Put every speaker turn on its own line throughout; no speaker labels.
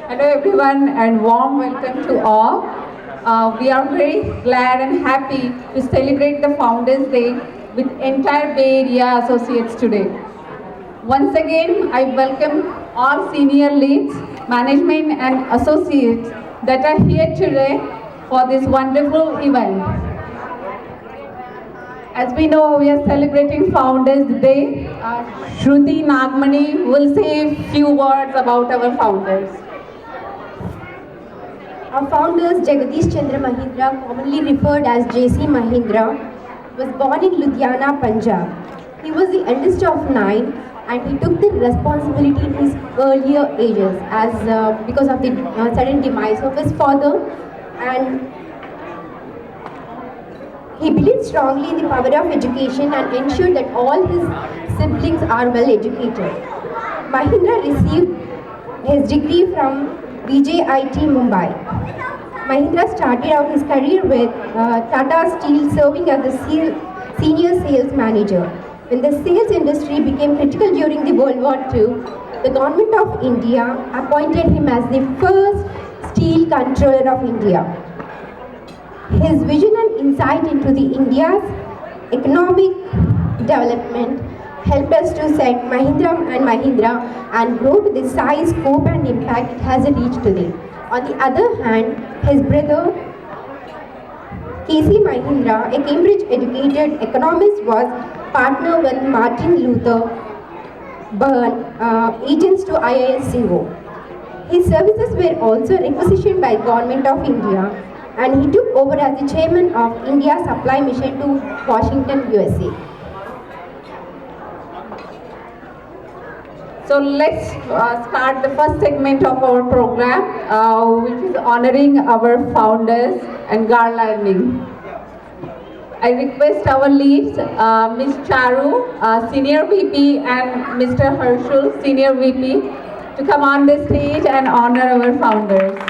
Hello everyone and warm welcome to all. We are very glad and happy to celebrate the Founders Day with entire Bay Area associates today. Once again, I welcome all senior leads, management and associates that are here today for this wonderful event. As we know, we are celebrating Founders Day. Shruti Nagmani will say a few words about our founders.
Our founders, Jagadish Chandra Mahindra, commonly referred as J.C. Mahindra, was born in Ludhiana, Punjab. He was the eldest of 9 and he took the responsibility in his earlier ages because of the sudden demise of his father, and he believed strongly in the power of education and ensured that all his siblings are well educated. Mahindra received his degree from VJIT Mumbai. Mahindra started out his career with Tata Steel, serving as the senior sales manager. When the sales industry became critical during the World War II, the government of India appointed him as the first steel controller of India. His vision and insight into the India's economic development helped us to set Mahindra and grow to the size, scope and impact it has reached today. On the other hand, his brother K.C. Mahindra, a Cambridge-educated economist, was partner with Martin Luther Burn, agents to IISCO. His services were also requisitioned by Government of India, and he took over as the chairman of India Supply Mission to Washington, USA.
So let's start the first segment of our program, which is honoring our founders and garlanding. I request our leads, Ms. Charu, Senior VP, and Mr. Herschel, Senior VP, to come on the stage and honor our founders.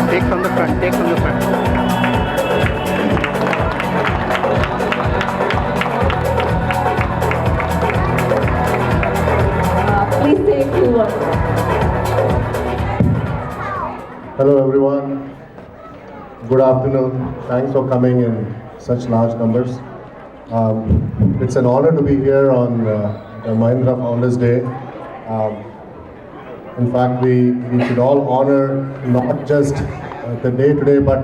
Take from the front, take from the front.
Please say a few words.
Hello everyone, good afternoon. Thanks for coming in such large numbers. It's an honor to be here on the Mahindra Founders Day. In fact, we should all honor not just the day today, but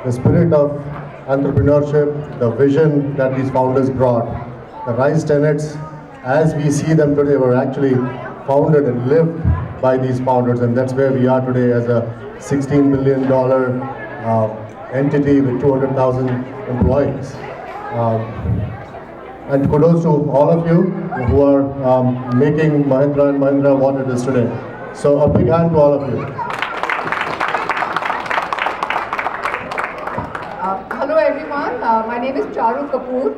the spirit of entrepreneurship, the vision that these founders brought. The RISE tenets, as we see them today, were actually founded and lived by these founders, and that's where we are today as a $16 billion entity with 200,000 employees. And kudos to all of you who are making Mahindra and Mahindra what it is today. So a big hand to all of you.
Hello everyone, my name is Charu Kapoor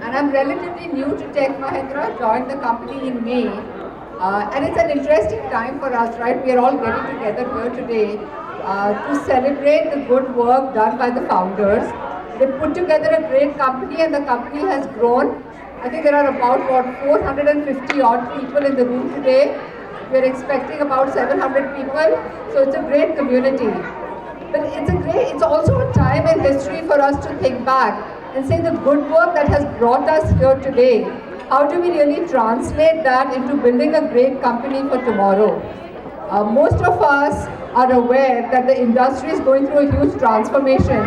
and I'm relatively new to Tech Mahindra, joined the company in May. And it's an interesting time for us, right? We are all getting together here today to celebrate the good work done by the founders. They put together a great company and the company has grown. I think there are about 450 odd people in the room today. We are expecting about 700 people, so it's a great community. But it's also a time in history for us to think back and say the good work that has brought us here today. How do we really translate that into building a great company for tomorrow? Most of us are aware that the industry is going through a huge transformation,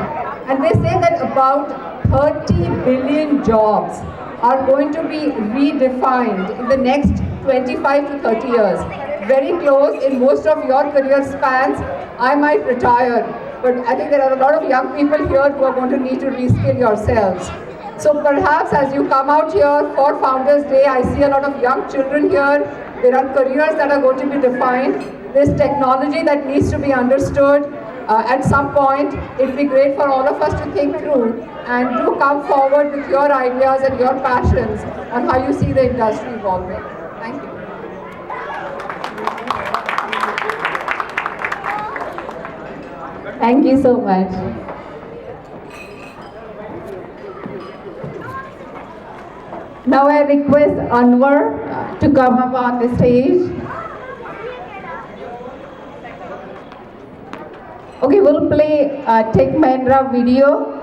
and they say that about 30 billion jobs are going to be redefined in the next 25 to 30 years. Very close in most of your career spans. I might retire, but I think there are a lot of young people here who are going to need to reskill yourselves. So perhaps as you come out here for Founders Day, I see a lot of young children here. There are careers that are going to be defined. There's technology that needs to be understood. at some point, it would be great for all of us to think through and do come forward with your ideas and your passions on how you see the industry evolving. Thank you.
Thank you so much. Now I request Anwar to come up on the stage. Okay, we'll play Tech Mahindra video.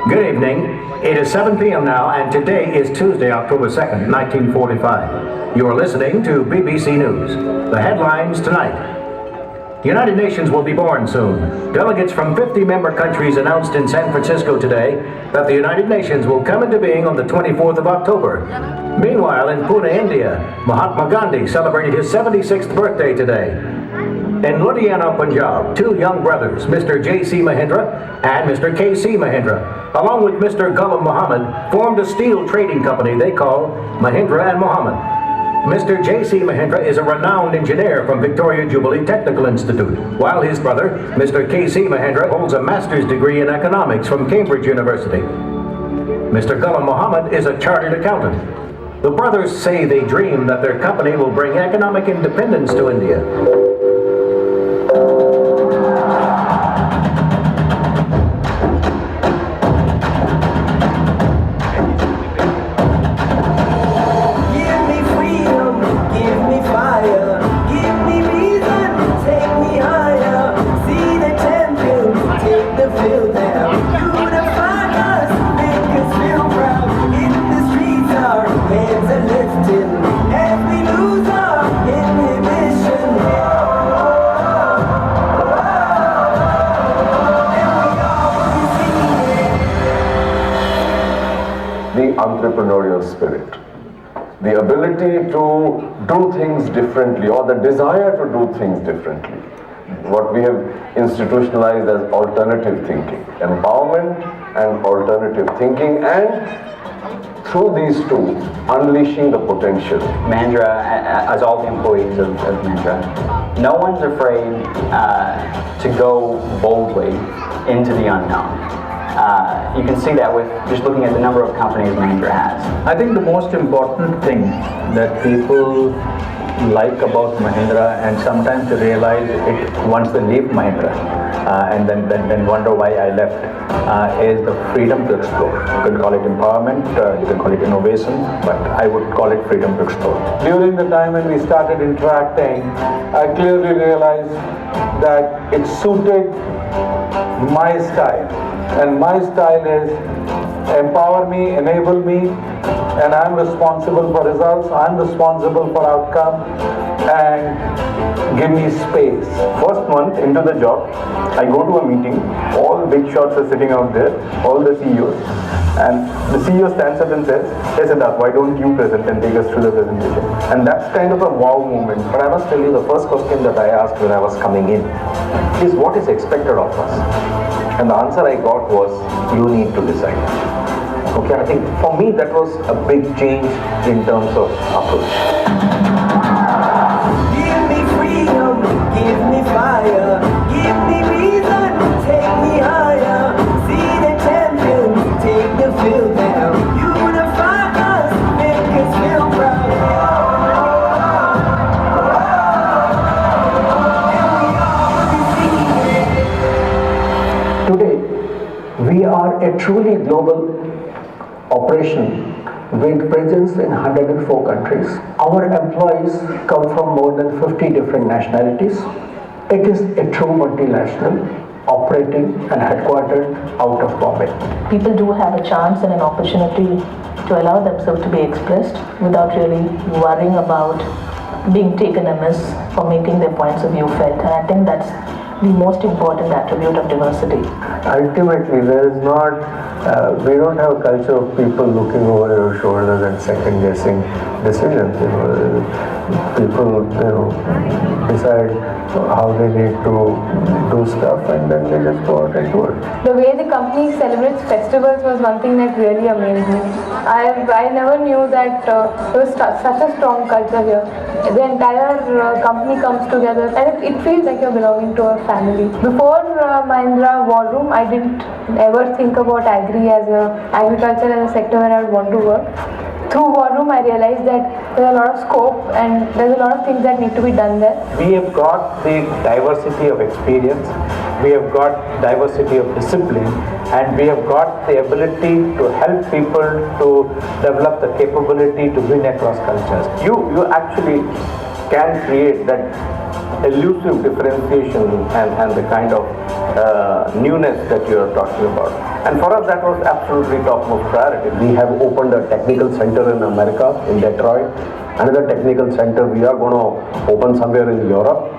Good evening. It is 7 p.m. now, and today is Tuesday, October 2nd, 1945. You are listening to BBC News. The headlines tonight. The United Nations will be born soon. Delegates from 50 member countries announced in San Francisco today that the United Nations will come into being on the 24th of October. Meanwhile, in Pune, India, Mahatma Gandhi celebrated his 76th birthday today. In Ludhiana, Punjab, two young brothers, Mr. J.C. Mahindra and Mr. K.C. Mahindra, along with Mr. Ghulam Muhammad, formed a steel trading company they call Mahindra and Muhammad. Mr. J.C. Mahindra is a renowned engineer from Victoria Jubilee Technical Institute, while his brother, Mr. K.C. Mahindra, holds a master's degree in economics from Cambridge University. Mr. Ghulam Muhammad is a chartered accountant. The brothers say they dream that their company will bring economic independence to India.
Entrepreneurial spirit, the ability to do things differently, or the desire to do things differently, what we have institutionalized as alternative thinking, empowerment and alternative thinking, and through these two, unleashing the potential.
Mahindra, as all the employees of Mahindra, no one's afraid to go boldly into the unknown. You can see that with just looking at the number of companies Mahindra has.
I think the most important thing that people like about Mahindra, and sometimes they realize it once they leave Mahindra, and then wonder why I left, is the freedom to explore. You can call it empowerment, you can call it innovation, but I would call it freedom to explore.
During the time when we started interacting, I clearly realized that it suited my style. And my style is empower me, enable me, and I'm responsible for results, I'm responsible for outcome, and give me space.
First month into the job, I go to a meeting, all big shots are sitting out there, all the CEOs, and the CEO stands up and says, "Hey Siddharth, why don't you present and take us through the presentation?" And that's kind of a wow moment. But I must tell you, the first question that I asked when I was coming in is, what is expected of us? And the answer I got was, you need to decide. Okay, I think for me that was a big change in terms of approach.
Give me freedom, give me fire, give me reason, take me higher. See the champions, take the field now. Unify us, make us feel proud.
Today, we are a truly global operation with presence in 104 countries. Our employees come from more than 50 different nationalities. It is a true multinational operating and headquartered out of Bombay.
People do have a chance and an opportunity to allow themselves to be expressed without really worrying about being taken amiss for making their points of view felt. And I think that's the most important attribute of diversity?
Ultimately, there is not, we don't have a culture of people looking over your shoulders and second guessing decisions. People, decide how they need to do stuff and then they just go out and do it.
The way the company celebrates festivals was one thing that really amazed me. I never knew that there was such a strong culture here. The entire company comes together and it feels like you're belonging to a family. Before Mahindra War Room, I didn't ever think about agriculture as a sector where I would want to work. Through War Room, I realized that there's a lot of scope and there's a lot of things that need to be done there.
We have got the diversity of experience, we have got diversity of discipline, and we have got the ability to help people to develop the capability to win across cultures. You actually can create that elusive differentiation and the kind of newness that you are talking about. And for us, that was absolutely topmost priority.
We have opened a technical center in America, in Detroit. Another technical center we are going to open somewhere in Europe.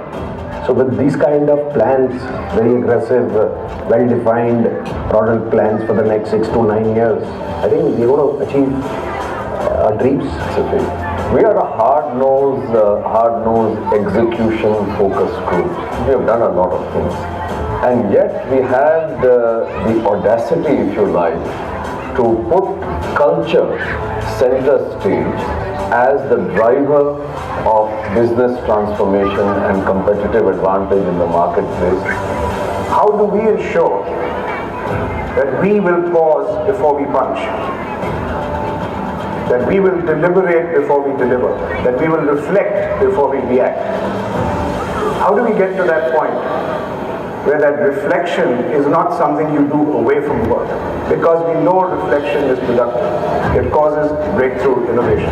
So with these kind of plans, very aggressive, well-defined product plans for the next 6 to 9 years, I think we're going to achieve our dreams.
We are a hard-nosed, execution-focused group. We have done a lot of things. And yet we had the audacity, if you like, to put culture center stage as the driver of business transformation and competitive advantage in the marketplace.
How do we ensure that we will pause before we punch? That we will deliberate before we deliver? That we will reflect before we react? How do we get to that point where that reflection is not something you do away from work? Because we know reflection is productive. It causes breakthrough innovation.